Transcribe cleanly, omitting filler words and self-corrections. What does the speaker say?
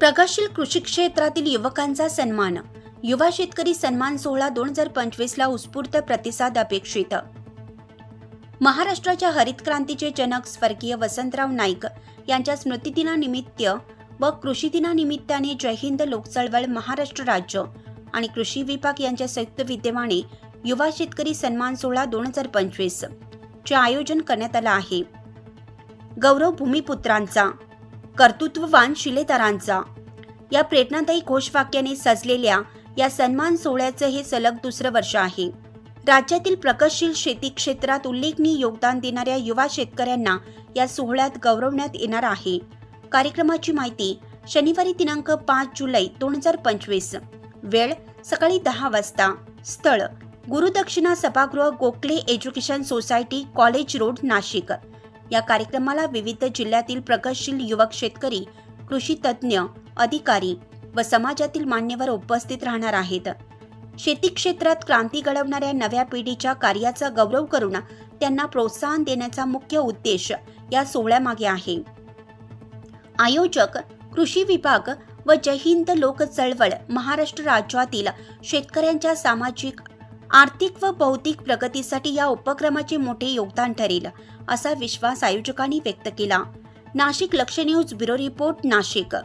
प्रगतशील कृषी क्षेत्रातील युवकांचा सन्मान। युवा शेतकरी सन्मान सोहळा 2025 ला उत्स्फूर्त प्रतिसाद अपेक्षित। महाराष्ट्राच्या हरित क्रांतीचे जनक स्वर्गीय वसंतराव नाईक यांच्या स्मृतिदिनानिमित्त व कृषी दिनानिमित्ताने जय हिंद लोकचळवळ महाराष्ट्र राज्य आणि कृषी विभाग यांच्या संयुक्त विद्यमाने युवा शेतकरी सन्मान सोहळा 2025 चे आयोजन करण्यात आले आहे। गौरव भूमिपुत्रांचा, कर्तृत्ववान शिलेदारांचा या प्रेरणादायी घोषवाक्याने सजलेल्या या सन्मान सोहळ्याचे हे सलग दुसरे वर्ष आहे। राज्यातील प्रगतशील शेती क्षेत्रात उल्लेखनीय योगदान देणाऱ्या युवा शेतकऱ्यांना या सोहळ्यात गौरवण्यात येणार आहे। कार्यक्रमाची माहिती शनिवारी दिनांक 5 जुलै 2025, वेळ सकाळी 10 वाजता, स्थळ गुरुदक्षिणा सभागृह, Gokhale education society, college road, Nashik. या कार्यक्रमाला विविध जिल्ह्यातील प्रगतशील युवक शेतकरी, कृषी तज्ञ, अधिकारी व समाजातील मान्यवर उपस्थित राहणार आहेत। शेती क्षेत्रात क्रांती घडवणाऱ्या नव्या पिढीच्या कार्याचा गौरव करून त्यांना प्रोत्साहन देण्याचा मुख्य उद्देश या सोहळ्यामागे आहे। आयोजक कृषी विभाग व जय हिंद लोक चळवळ महाराष्ट्र राज्यातील शेतकऱ्यांच्या सामाजिक, आर्थिक व बौद्धिक प्रगतीसाठी या उपक्रमाचे मोठे योगदान ठरेल असा विश्वास आयोजकांनी व्यक्त केला। नाशिक लक्ष न्यूज ब्युरो रिपोर्ट, नाशिक।